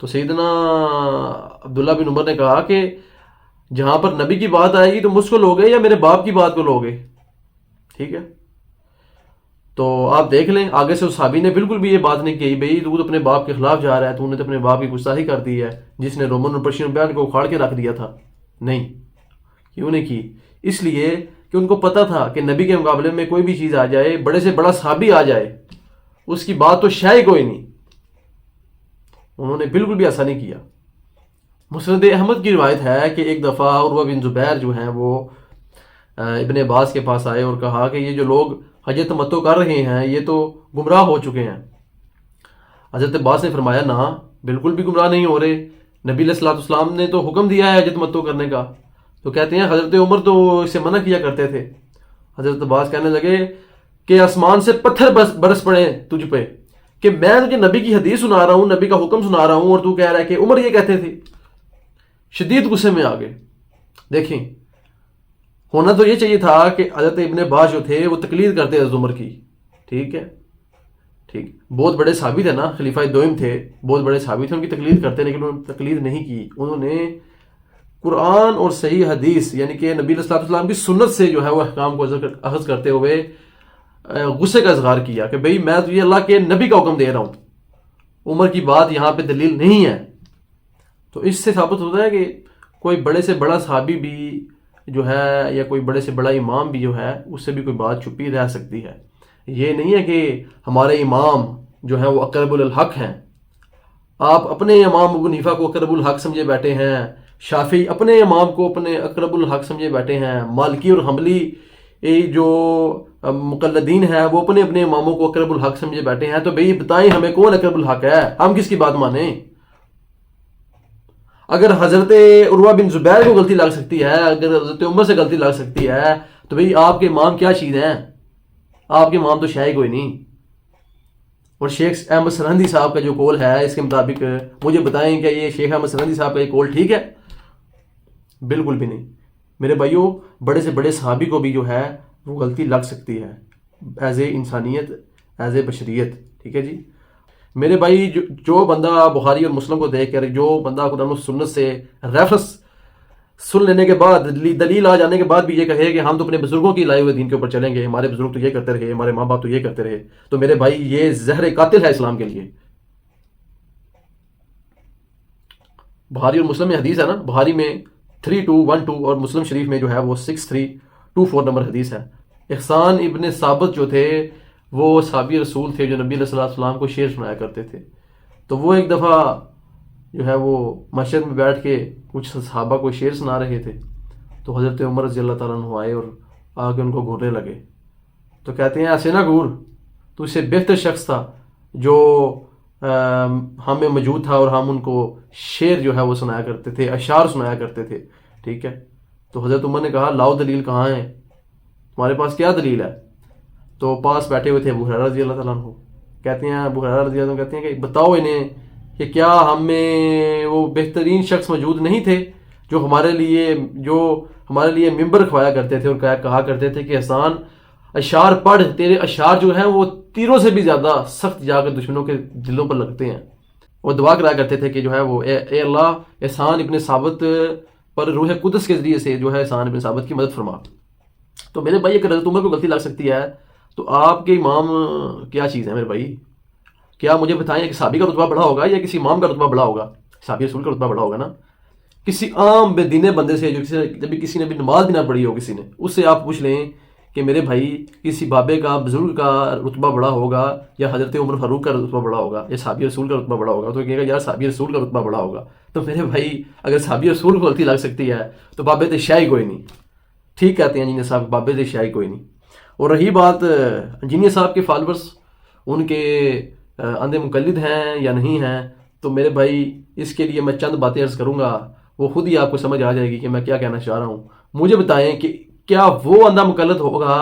تو سیدنا عبداللہ بن عمر نے کہا کہ جہاں پر نبی کی بات آئے گی تو مجھ کو لوگے یا میرے باپ کی بات کو لوگے؟ ٹھیک ہے، تو آپ دیکھ لیں آگے سے اس صحابی نے بالکل بھی یہ بات نہیں کہی بھئی تو اپنے باپ کے خلاف جا رہا ہے، تو نے تو اپنے باپ کی گستاخی کر دی ہے جس نے رومن اور پرشین بیان کو اکھاڑ کے رکھ دیا تھا۔ نہیں، کیوں نہیں کی؟ اس لیے کہ ان کو پتا تھا کہ نبی کے مقابلے میں کوئی بھی چیز آ جائے، بڑے سے بڑا صحابی آ جائے، اس کی بات تو شاید کوئی نہیں۔ انہوں نے بالکل بھی ایسا نہیں کیا۔ مسند احمد کی روایت ہے کہ ایک دفعہ عروہ بن زبیر جو ہیں وہ ابن عباس کے پاس آئے اور کہا کہ یہ جو لوگ حج تمتع کر رہے ہیں یہ تو گمراہ ہو چکے ہیں۔ حضرت عباس نے فرمایا نہ، بالکل بھی گمراہ نہیں ہو رہے، نبی علیہ الصلوۃ والسلام نے تو حکم دیا ہے حج تمتع کرنے کا۔ تو کہتے ہیں حضرت عمر تو اسے منع کیا کرتے تھے۔ حضرت عباس کہنے لگے کہ آسمان سے پتھر برس پڑے تجھ پہ کہ میں تجھے نبی کی حدیث سنا رہا ہوں، نبی کا حکم سنا رہا ہوں، اور تو کہہ رہا ہے کہ عمر یہ کہتے تھے۔ شدید غصے میں آ گئے۔ دیکھیں، ہونا تو یہ چاہیے تھا کہ حضرت ابن عباس جو تھے وہ تقلید کرتے حضرت عمر کی، ٹھیک ہے، ٹھیک، بہت بڑے صحابی تھے نا، خلیفہ دوم تھے، بہت بڑے صحابی تھے، ان کی تقلید کرتے، لیکن انہوں نے تقلید نہیں کی۔ انہوں نے قرآن اور صحیح حدیث یعنی کہ نبی علیہ الصلوۃ والسلام کی سنت سے جو ہے وہ احکام کو اخذ کرتے ہوئے غصے کا اظہار کیا کہ بھئی میں تجھے اللہ کے نبی کا حکم دے رہا ہوں، عمر کی بات یہاں پہ دلیل نہیں ہے۔ تو اس سے ثابت ہوتا ہے کہ کوئی بڑے سے بڑا صحابی بھی جو ہے یا کوئی بڑے سے بڑا امام بھی جو ہے اس سے بھی کوئی بات چھپی رہ سکتی ہے۔ یہ نہیں ہے کہ ہمارے امام جو ہے وہ اقرب الحق ہیں، آپ اپنے امام ابو حنیفہ کو اقرب الحق سمجھے بیٹھے ہیں، شافعی اپنے امام کو اپنے اقرب الحق سمجھے بیٹھے ہیں، مالکی اور حنبلی جو مقلدین ہیں وہ اپنے اپنے اماموں کو اقرب الحق سمجھے بیٹھے ہیں۔ تو بھئی بتائیں ہمیں کون اقرب الحق ہے، ہم کس کی بات مانیں؟ اگر حضرت عروہ بن زبیر کو غلطی لگ سکتی ہے، اگر حضرت عمر سے غلطی لگ سکتی ہے، تو بھئی آپ کے امام کیا چیز ہیں؟ آپ کے امام تو شاید کوئی نہیں۔ اور شیخ احمد سرہندی صاحب کا جو قول ہے اس کے مطابق مجھے بتائیں کہ یہ شیخ احمد سرہندی صاحب کا یہ قول ٹھیک ہے؟ بالکل بھی نہیں۔ میرے بھائیوں، بڑے سے بڑے صحابی کو بھی جو ہے وہ غلطی لگ سکتی ہے ایز اے انسانیت، ایز اے بشریت، ٹھیک ہے جی۔ میرے بھائی جو بندہ بخاری اور مسلم کو دیکھ کر، جو بندہ قرآن و سنت سے ریفرنس سن لینے کے بعد، دلیل آ جانے کے بعد بھی یہ کہے کہ ہم تو اپنے بزرگوں کی لائے ہوئے دین کے اوپر چلیں گے، ہمارے بزرگ تو یہ کرتے رہے، ہمارے ماں باپ تو یہ کرتے رہے، تو میرے بھائی یہ زہر قاتل ہے اسلام کے لیے۔ بخاری اور مسلم میں حدیث ہے نا، بخاری میں 3212 اور مسلم شریف میں جو ہے وہ 6324 نمبر حدیث ہے۔ احسان ابن ثابت جو تھے وہ صحابی رسول تھے جو نبی علیہ الصلوۃ والسلام کو شعر سنایا کرتے تھے۔ تو وہ ایک دفعہ جو ہے وہ مسجد میں بیٹھ کے کچھ صحابہ کو شعر سنا رہے تھے، تو حضرت عمر رضی اللہ تعالیٰ عنہ آئے اور آ کے ان کو گھورنے لگے۔ تو کہتے ہیں ایسے نہ گھور، تو اس سے بہتر شخص تھا جو ہم میں موجود تھا اور ہم ان کو شعر جو ہے وہ سنایا کرتے تھے، اشعار سنایا کرتے تھے، ٹھیک ہے۔ تو حضرت عمر نے کہا لاؤ دلیل، کہاں ہے تمہارے پاس، کیا دلیل ہے؟ تو پاس بیٹھے ہوئے تھے ابو ہریرہ رضی اللہ تعالیٰ عنہ، کہتے ہیں ابو ہریرہ رضی اللہ عنہ کہتے ہیں کہ بتاؤ انہیں کہ کیا ہم میں وہ بہترین شخص موجود نہیں تھے جو ہمارے لیے ممبر رکھوایا کرتے تھے اور کہا کرتے تھے کہ احسان اشعار پڑھ، تیرے اشعار جو ہیں وہ تیروں سے بھی زیادہ سخت جا کر دشمنوں کے دلوں پر لگتے ہیں۔ اور دعا کرایا کرتے تھے کہ جو ہے وہ اے اللہ احسان ابن ثابت پر روح قدس کے ذریعے سے جو ہے احسان ابن ثابت کی مدد فرما۔ تو میرے بھائی اگر حضرت عمر کو غلطی لگ سکتی ہے تو آپ کے امام کیا چیز ہے میرے بھائی؟ کیا مجھے بتائیں کہ صحابی کا رتبہ بڑا ہوگا یا کسی امام کا رتبہ بڑا ہوگا؟ صحابی رسول کا رتبہ بڑا ہوگا نا۔ کسی عام بے دین بندے سے جو جبھی کسی نے بھی نماز بھی نہ پڑھی ہو کسی نے، اس سے آپ پوچھ لیں کہ میرے بھائی کسی بابے کا بزرگ کا رتبہ بڑا ہوگا یا حضرت عمر فاروق کا رتبہ بڑا ہوگا یا صحابی رسول کا رتبہ بڑا ہوگا؟ تو کہے گا یار صحابی رسول کا رتبہ بڑا ہوگا۔ تو میرے بھائی اگر صحابی رسول کو غلطی لگ سکتی ہے تو بابے تے شاہی کوئی نہیں، ٹھیک کہتے ہیں جنہیں صاحب، بابے تے شاہی کوئی نہیں۔ اور رہی بات انجینئر صاحب کے فالورز، ان کے اندھے مقلد ہیں یا نہیں ہیں، تو میرے بھائی اس کے لیے میں چند باتیں عرض کروں گا، وہ خود ہی آپ کو سمجھ آ جائے گی کہ میں کیا کہنا چاہ رہا ہوں۔ مجھے بتائیں کہ کیا وہ اندھا مقلد ہوگا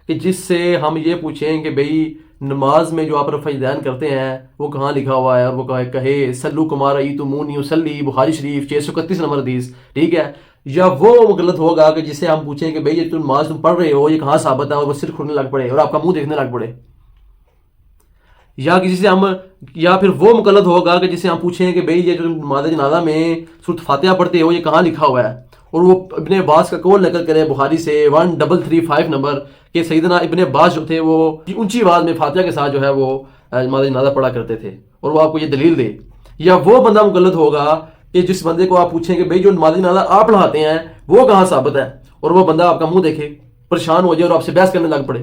کہ جس سے ہم یہ پوچھیں کہ بھئی نماز میں جو آپ رفع دین کرتے ہیں وہ کہاں لکھا ہوا ہے، اور وہ کہے سلو کما رأیتمونی اصلی، بخاری شریف 631 نمبر حدیث، ٹھیک ہے؟ یا وہ مغلط ہوگا کہ جسے ہم پوچھیں کہ بھئی یہ تم نماز تم پڑھ رہے ہو یہ کہاں ثابت ہے، اور وہ صرف کھلنے لگ پڑے اور آپ کا منہ دیکھنے لگ پڑے۔ یا کسی سے ہم یا پھر وہ مقلد ہوگا کہ جسے ہم پوچھیں کہ بھئی یہ جو نماز جنازہ میں سورۃ فاتحہ پڑھتے ہو یہ کہاں لکھا ہوا ہے، اور وہ ابن عباس کا قول نقل کرے بخاری سے 1335 نمبر کہ سیدنا ابن عباس جو تھے وہ اونچی آواز میں فاتحہ کے ساتھ جو ہے وہ نماز جنازہ پڑھا کرتے تھے، اور وہ آپ کو یہ دلیل دے. یا وہ بندہ مقلد ہوگا کہ جس بندے کو آپ پوچھیں کہ بھئی جو نماز جنازہ آپ پڑھاتے ہیں وہ کہاں ثابت ہے، اور وہ بندہ آپ کا منہ دیکھے، پریشان ہو جائے اور آپ سے بحث کرنے لگ پڑے.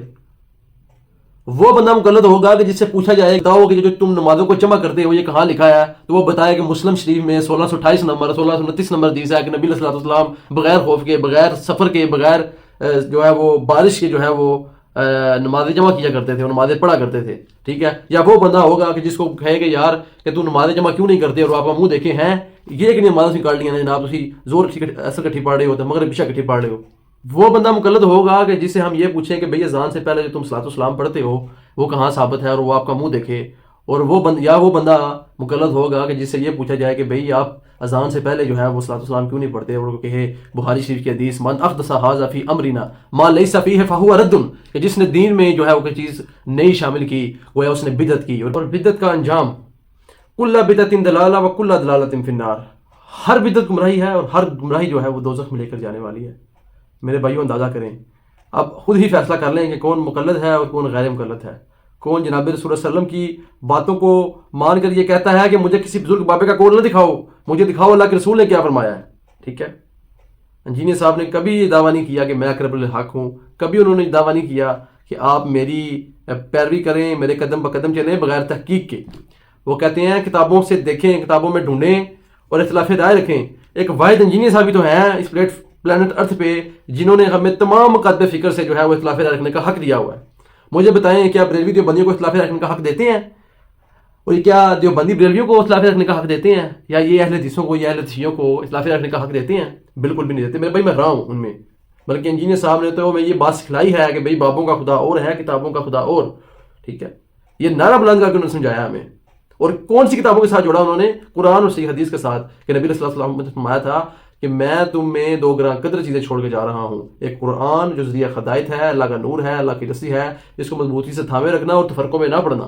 وہ بندہ مقلد ہوگا کہ جس سے پوچھا جائے بتاؤ کہ جو تم نمازوں کو جمع کرتے ہو یہ کہاں لکھا ہے، تو وہ بتائے کہ مسلم شریف میں 1628 نمبر 1629 نمبر حدیث ہے کہ نبی علیہ السلام بغیر خوف کے، بغیر سفر کے، بغیر جو ہے وہ بارش کے جو ہے وہ نمازیں جمع کیا کرتے تھے اور نمازیں پڑھا کرتے تھے. ٹھیک ہے. یا وہ بندہ ہوگا کہ جس کو کہے کہ یار کہ تو نمازیں جمع کیوں نہیں کرتے، اور آپ کا منہ دیکھے ہیں یہ کہ نمازیں کر لی ہیں جناب، تسی زور اثر کٹھی پڑھ رہے ہو تو مغرب عشاء کٹھی پڑھ رہے ہو. وہ بندہ مقلد ہوگا کہ جس سے ہم یہ پوچھیں کہ بھئی اذان سے پہلے جو تم صلاۃ السلام پڑھتے ہو وہ کہاں ثابت ہے، اور وہ آپ کا منہ دیکھے. اور وہ بندہ مقلد ہوگا کہ جس سے یہ پوچھا جائے کہ بھئی آپ اذان سے پہلے جو ہے وہ صلاۃ السلام کیوں نہیں پڑھتے، اور وہ کہے بخاری شریف کی حدیث من احدث ھذا فی امرنا ما لیس فیہ فہو رد، کہ جس نے دین میں جو ہے وہ کوئی چیز نئی شامل کی وہ ہے اس نے بدعت کی. اور بدعت کا انجام کل بدعت دلالہ و کل دلالۃ فی النار، ہر بدعت گمراہی ہے اور ہر گمراہی جو ہے وہ دوزخ میں لے کر جانے والی ہے. میرے بھائیوں اندازہ کریں، اب خود ہی فیصلہ کر لیں کہ کون مقلد ہے اور کون غیر مقلد ہے، کون جناب رسول اللہ علیہ وسلم کی باتوں کو مان کر یہ کہتا ہے کہ مجھے کسی بزرگ بابے کا قول نہ دکھاؤ، مجھے دکھاؤ اللہ کے رسول نے کیا فرمایا ہے. ٹھیک ہے. انجینئر صاحب نے کبھی یہ دعویٰ نہیں کیا کہ میں اقرب الحق ہوں، کبھی انہوں نے دعویٰ نہیں کیا کہ آپ میری پیروی کریں، میرے قدم بقدم چلیں بغیر تحقیق کے. وہ کہتے ہیں کتابوں سے دیکھیں، کتابوں میں ڈھونڈیں اور اختلاف رائے رکھیں. ایک واحد انجینئر صاحب بھی تو ہیں اس پلانٹ ارتھ پہ جنہوں نے ہمیں تمام مقاطب فکر سے جو ہے وہ اختلاف رائے رکھنے کا حق دیا ہوا ہے. مجھے بتائیں کیا بریلوی دیوبندیوں کو اختلاف رائے رکھنے کا حق دیتے ہیں، اور کیا دیوبندی بریلویوں کو اختلاف رائے رکھنے کا حق دیتے ہیں، یا یہ اہل حدیثوں کو یا اہل شیعوں کو اختلاف رائے رکھنے کا حق دیتے ہیں؟ بالکل بھی نہیں دیتے. میرے بھائی میں رہا ہوں ان میں، بلکہ انجینئر صاحب نے تو ہمیں یہ بات سکھلائی ہے کہ بھئی بابوں کا خدا اور ہے، کتابوں کا خدا اور. ٹھیک ہے. یہ نعرہ بلند کر کے انہوں نے سمجھایا ہمیں. اور کون سی کتابوں کے ساتھ جوڑا انہوں نے؟ قرآن اور صحیح حدیث کے ساتھ، کہ نبی صلی اللہ علیہ وسلم نے فرمایا تھا کہ میں تم میں 2 گراں قدر چیزیں چھوڑ کے جا رہا ہوں. ایک قرآن جو ذریعہ ہدایت ہے، اللہ کا نور ہے، اللہ کی رسی ہے، اس کو مضبوطی سے تھامے رکھنا اور تفرقوں میں نہ پڑنا.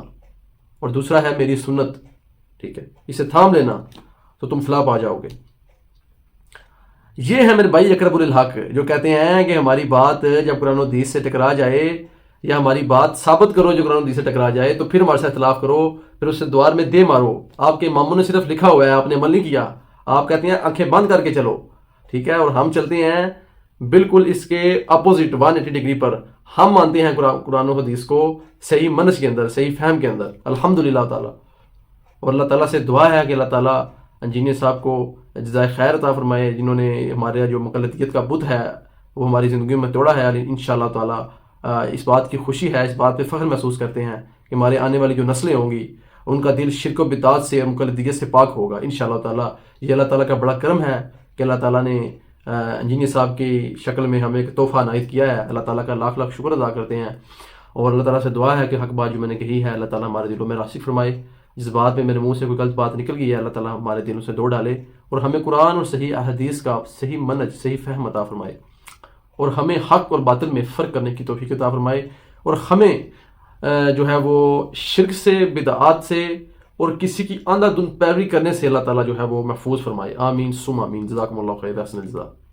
اور دوسرا ہے میری سنت. ٹھیک ہے. اسے تھام لینا تو تم فلاح پا جاؤ گے. یہ ہے میرے بھائی اقرب الحق جو کہتے ہیں کہ ہماری بات جب قرآن و حدیث سے ٹکرا جائے، یا ہماری بات ثابت کرو جو قرآن و حدیث سے ٹکرا جائے، تو پھر ہمارے ساتھ اختلاف کرو، پھر اس سے دوار میں دے مارو. آپ کے اماموں نے صرف لکھا ہوا ہے، آپ نے عمل نہیں کیا. آپ کہتے ہیں آنکھیں بند کر کے چلو. ٹھیک ہے. اور ہم چلتے ہیں بالکل اس کے اپوزٹ 180 ڈگری پر. ہم مانتے ہیں قرآن و حدیث کو صحیح منہج کے اندر، صحیح فہم کے اندر، الحمدللہ تعالی. اور اللہ تعالیٰ سے دعا ہے کہ اللہ تعالیٰ انجینئر صاحب کو جزائے خیر عطا فرمائے، جنہوں نے ہمارے جو مقلدیت کا بت ہے وہ ہماری زندگیوں میں توڑا ہے. انشاءاللہ تعالیٰ اس بات کی خوشی ہے، اس بات پہ فخر محسوس کرتے ہیں کہ ہمارے آنے والی جو نسلیں ہوں گی ان کا دل شرک و بدعات سے اور مقلدیت سے پاک ہوگا انشاءاللہ تعالیٰ. یہ اللہ تعالیٰ کا بڑا کرم ہے کہ اللہ تعالیٰ نے انجینئر صاحب کی شکل میں ہمیں ایک تحفہ عنایت کیا ہے. اللہ تعالیٰ کا لاکھ لاکھ شکر ادا کرتے ہیں. اور اللہ تعالیٰ سے دعا ہے کہ حق بات جو میں نے کہی ہے اللہ تعالیٰ ہمارے دلوں میں راسخ فرمائے. جس بات میں میرے منہ سے کوئی غلط بات نکل گئی ہے اللہ تعالیٰ ہمارے دلوں سے دو ڈالے، اور ہمیں قرآن اور صحیح احادیث کا صحیح منہج، صحیح فہم عطا فرمائے، اور ہمیں حق اور باطل میں فرق کرنے کی توفیق عطا فرمائے، اور ہمیں جو ہے وہ شرک سے، بدعات سے اور کسی کی اندھا دھند پیروی کرنے سے اللہ تعالیٰ جو ہے وہ محفوظ فرمائے. آمین ثم آمین. جزاکم اللہ خیر. احسن الجزاء.